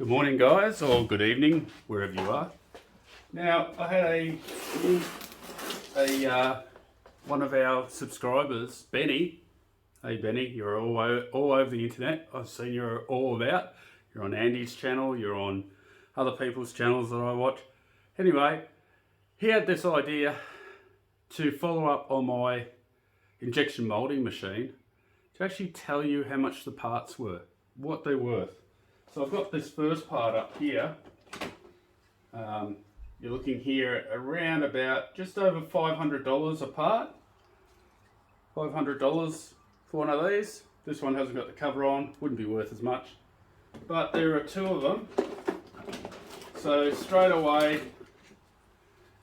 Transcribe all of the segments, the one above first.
Good morning, guys, or good evening, wherever you are. Now, I had one of our subscribers, Benny. Hey, Benny, you're all over the internet. I've seen you're all about. You're on Andy's channel. You're on other people's channels that I watch. Anyway, he had this idea to follow up on my injection moulding machine to actually tell you how much the parts were, what they're worth. So I've got this first part up here. You're looking here around about just over $500 a part. $500 for one of these. This one hasn't got the cover on, wouldn't be worth as much. But there are two of them. So straight away,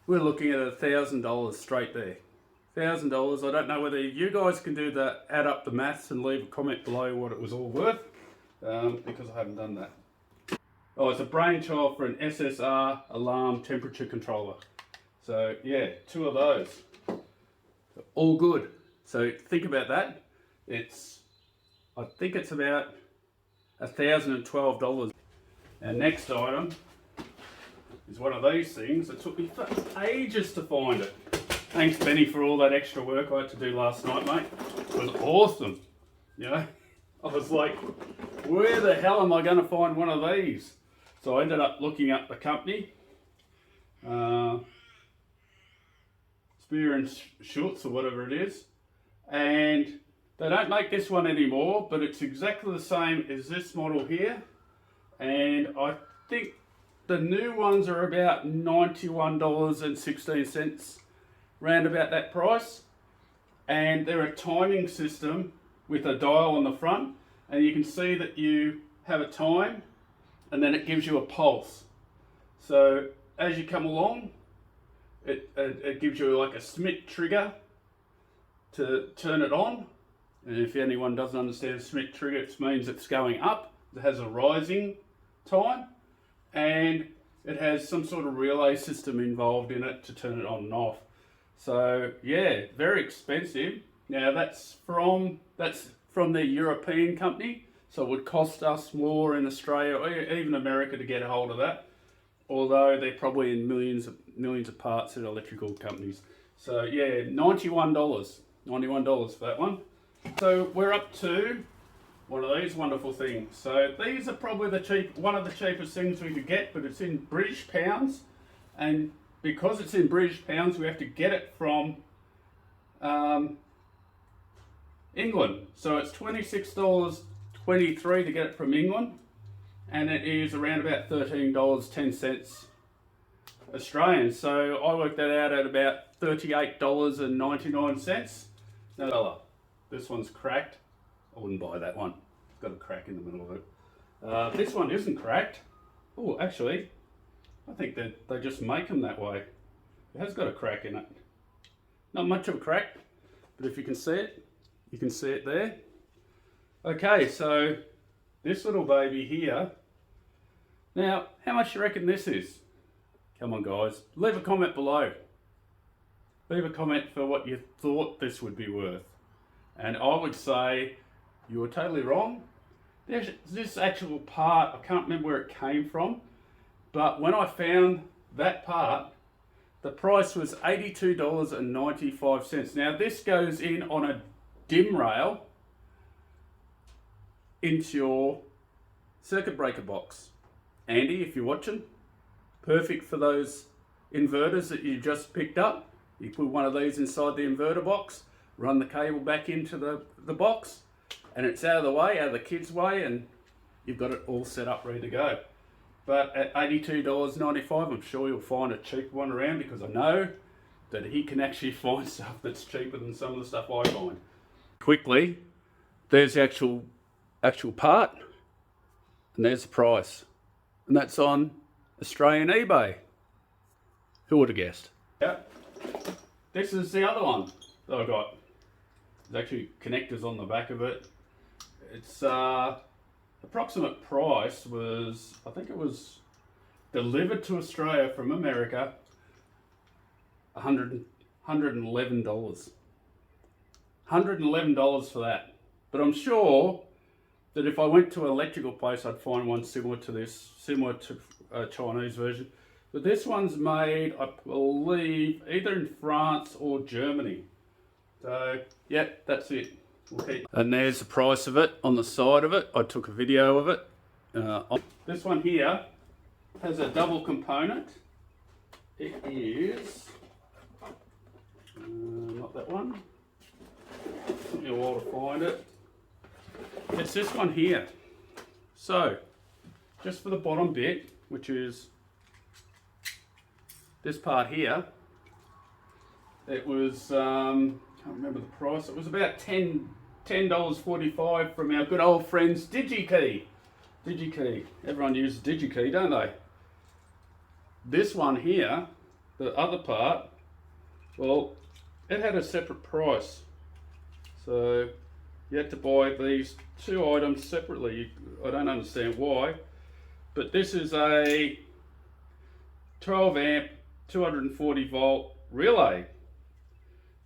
we're looking at $1,000 straight there. $1,000. I don't know whether you guys can do the add up the maths and leave a comment below what it was all worth. Because I haven't done that. Oh, it's a brainchild for an SSR alarm temperature controller. So yeah, two of those. All good. So think about that. I think it's about $1,012. Our next item is one of these things that took me for ages to find it. Thanks, Benny, for all that extra work I had to do last night, mate. It was awesome. You know, I was like, where the hell am I going to find one of these? So I ended up looking up the company, Spear and Schultz or whatever it is, and they don't make this one anymore, but it's exactly the same as this model here, and I think the new ones are about $91.16, round about that price, and they're a timing system with a dial on the front, and you can see that you have a time and then it gives you a pulse. So as you come along, it gives you like a Smith trigger to turn it on. And if anyone doesn't understand Smith trigger, it means it's going up. It has a rising time and it has some sort of relay system involved in it to turn it on and off. So yeah, very expensive. Now that's from the European company, so it would cost us more in Australia or even America to get a hold of that, although they're probably in millions of parts at electrical companies. So yeah, $91 for that one. So we're up to one of these wonderful things. So these are probably one of the cheapest things we could get, but it's in British pounds, and because it's in British pounds, we have to get it from England. So it's $26.23 to get it from England, and it is around about $13.10 Australian. So I worked that out at about $38.99. Now, this one's cracked. I wouldn't buy that one. It's got a crack in the middle of it. This one isn't cracked. Oh, actually, I think that they just make them that way. It has got a crack in it. Not much of a crack, but if you can see it, you can see it there. Okay, so this little baby here. Now, how much do you reckon this is? Come on, guys. Leave a comment below. Leave a comment for what you thought this would be worth. And I would say you were totally wrong. There's this actual part, I can't remember where it came from, but when I found that part, the price was $82.95. Now this goes in on a dim rail into your circuit breaker box. Andy, if you're watching, perfect for those inverters that you just picked up. You put one of these inside the inverter box, run the cable back into the box, and it's out of the way, out of the kids' way, and you've got it all set up, ready to go. But at $82.95, I'm sure you'll find a cheap one around, because I know that he can actually find stuff that's cheaper than some of the stuff I find. Quickly, there's the actual part, and there's the price. And that's on Australian eBay. Who would have guessed? Yeah. This is the other one that I got. There's actually connectors on the back of it. Its approximate price was, I think it was delivered to Australia from America, $111. $111 for that. But I'm sure that if I went to an electrical place, I'd find one similar to this, similar to a Chinese version. But this one's made, I believe, either in France or Germany. So, yeah, that's it. Okay. And there's the price of it on the side of it. I took a video of it. This one here has a double component. It is, not that one. Took me a while to find it. It's this one here. So, just for the bottom bit, which is this part here, it was, can't remember the price, it was about $10.45 from our good old friends DigiKey. DigiKey, everyone uses DigiKey, don't they? This one here, the other part, well, it had a separate price. So you had to buy these two items separately. I don't understand why, but this is a 12 amp, 240 volt relay.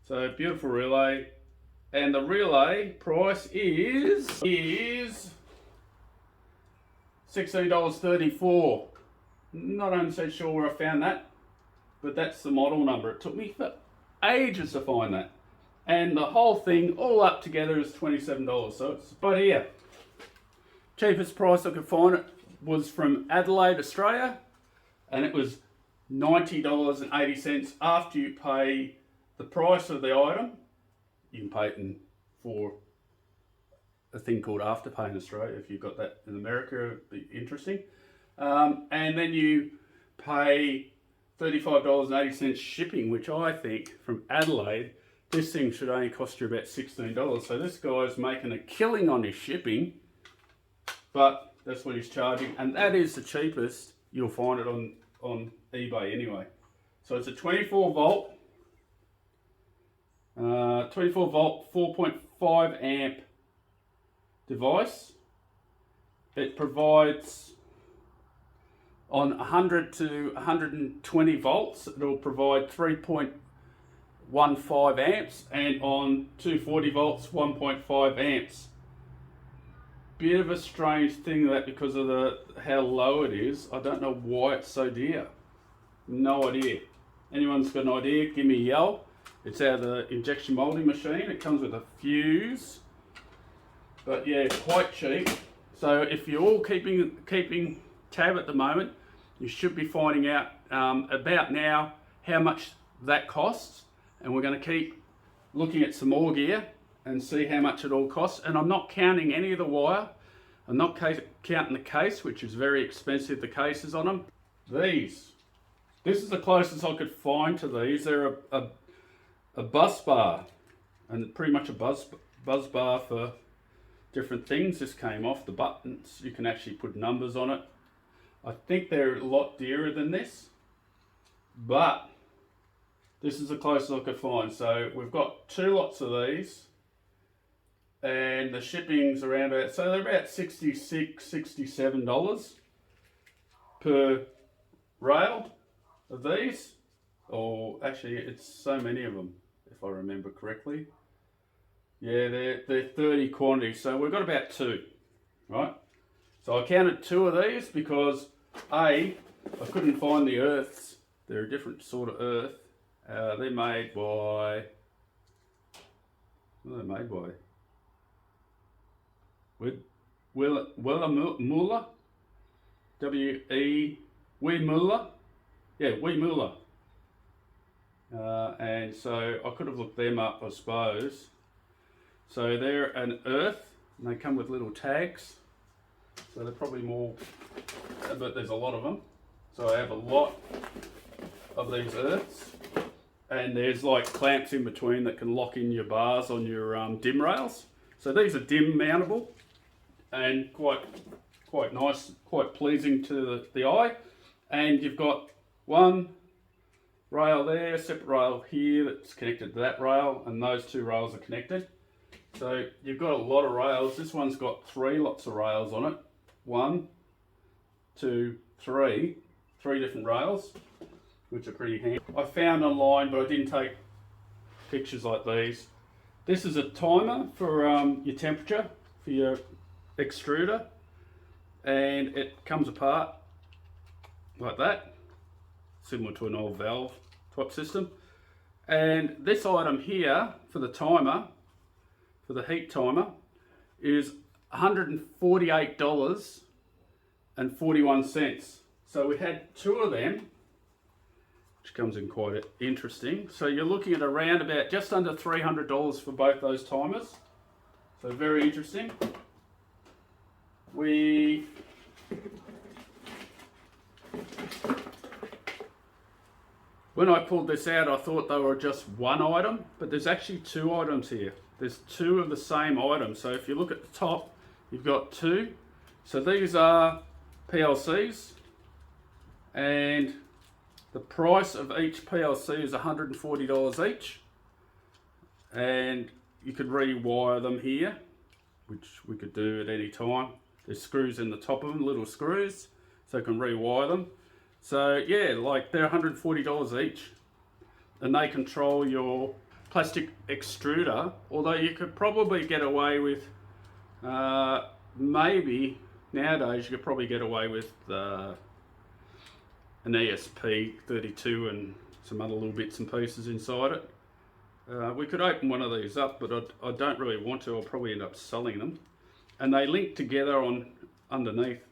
So beautiful relay, and the relay price is $16.34. Not entirely sure where I found that, but that's the model number. It took me for ages to find that. And the whole thing, all up together, is $27. So it's right here. Cheapest price I could find it was from Adelaide, Australia, and it was $90.80 after you pay the price of the item. You can pay it for a thing called Afterpay in Australia. If you've got that in America, it'd be interesting. And then you pay $35.80 shipping, which I think from Adelaide, this thing should only cost you about $16. So this guy's making a killing on his shipping, but that's what he's charging. And that is the cheapest. You'll find it on eBay anyway. So it's a 24 volt, 4.5 amp device. It provides on 100 to 120 volts, it'll provide 3.15 amps, and on 240 volts, 1.5 amps. Bit of a strange thing that because of how low it is, I don't know why it's so dear. No idea. Anyone's got an idea, give me a yell. It's out of the injection molding machine. It comes with a fuse, but yeah, quite cheap. So if you're all keeping tab at the moment, you should be finding out about now how much that costs, and we're going to keep looking at some more gear and see how much it all costs. And I'm not counting any of the wire. I'm not counting the case, which is very expensive, the cases on them. This is the closest I could find to these. They're a bus bar, and pretty much a buzz bar for different things. This came off the buttons. You can actually put numbers on it. I think they're a lot dearer than this, but this is the closest I could find. So we've got 2 lots of these, and the shipping's around about, so they're about $66, $67 per rail of these. Or actually, it's so many of them, if I remember correctly. Yeah, they're 30 quantities, so we've got about 2, right? So I counted 2 of these because I couldn't find the earths. They're a different sort of earth. They're made by, what are they made by? Wiemuller? Wiemuller? Yeah, Wiemuller. And so I could have looked them up, I suppose. So they're an earth, and they come with little tags. So they're probably more, but there's a lot of them. So I have a lot of these earths, and there's like clamps in between that can lock in your bars on your dim rails. So these are dim mountable, and quite nice, quite pleasing to the eye. And you've got one rail there, separate rail here that's connected to that rail, and those 2 rails are connected. So you've got a lot of rails. This one's got 3 lots of rails on it. 1, 2, 3 different rails, which are pretty handy. I found online, but I didn't take pictures like these. This is a timer for your temperature, for your extruder, and it comes apart like that, similar to an old valve type system. And this item here for the timer, for the heat timer, is $148.41. So we had two of them, which comes in quite interesting. So you're looking at around about just under $300 for both those timers. So very interesting. When I pulled this out, I thought they were just one item, but there's actually two items here. There's two of the same item. So if you look at the top, you've got two. So these are PLCs, and the price of each PLC is $140 each. And you could rewire them here, which we could do at any time. There's screws in the top of them, little screws, so you can rewire them. So yeah, like they're $140 each, and they control your plastic extruder. Although you could probably get away with, maybe nowadays you could probably get away with an ESP32 and some other little bits and pieces inside it. We could open one of these up, but I don't really want to. I'll probably end up selling them. And they link together on underneath.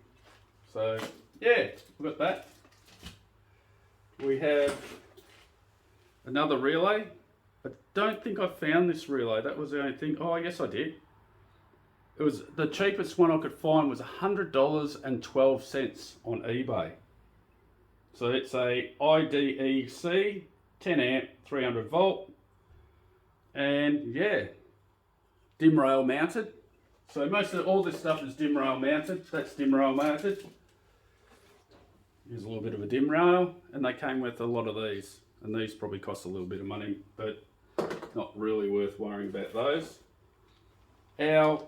So yeah, we've got that. We have another relay. I don't think I found this relay. That was the only thing. Oh, yes I did. It was the cheapest one I could find was $100.12 on eBay. So it's a IDEC 10 amp 300 volt, and yeah, dim rail mounted. So most of all this stuff is dim rail mounted. That's dim rail mounted. Here's a little bit of a dim rail, and they came with a lot of these, and these probably cost a little bit of money, but not really worth worrying about those. Our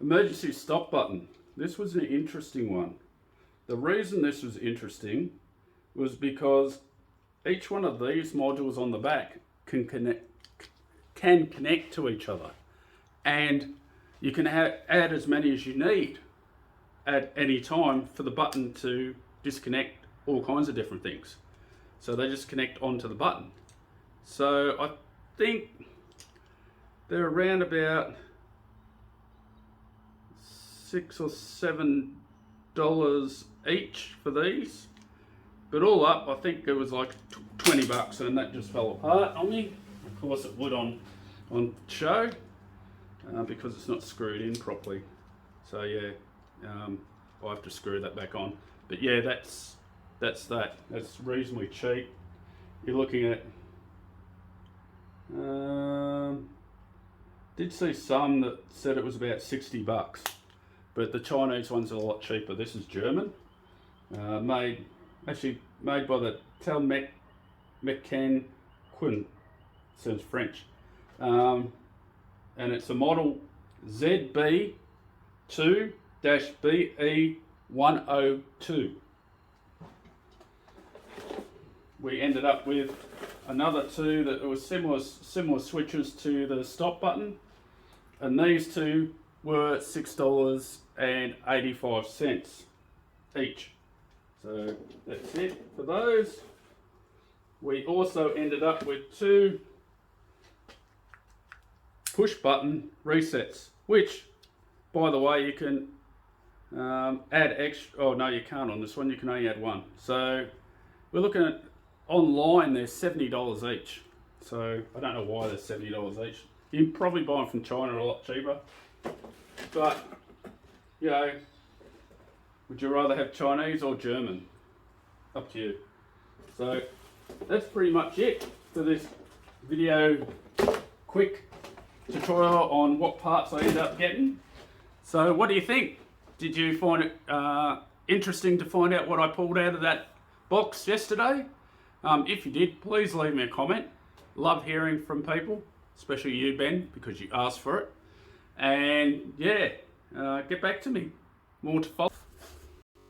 emergency stop button. This was an interesting one. The reason this was interesting was because each one of these modules on the back can connect to each other, and you can add as many as you need at any time for the button to disconnect all kinds of different things. So they just connect onto the button. So I think they're around about $6 or $7 each for these. But all up, I think it was like 20 bucks, and that just fell apart on me. Of course it would on show, because it's not screwed in properly. So yeah, I'll have to screw that back on. But yeah, that's that. That's reasonably cheap. You're looking at, did see some that said it was about 60 bucks, but the Chinese ones are a lot cheaper. This is German, made by the Tel Mecan Quin, sounds French, and it's a model ZB2-BE102. We ended up with another two that were similar switches to the stop button, and these two were $6.85 each. So that's it for those. We also ended up with two push button resets, which, by the way, you can add extra. Oh no, you can't on this one. You can only add one. So we're looking at online. They're $70 each. So I don't know why they're $70 each. You can probably buy them from China a lot cheaper. But you know, would you rather have Chinese or German? Up to you. So that's pretty much it for this video, quick tutorial on what parts I ended up getting. So what do you think? Did you find it interesting to find out what I pulled out of that box yesterday? If you did, please leave me a comment. Love hearing from people, especially you, Ben, because you asked for it. And yeah, get back to me. More to follow.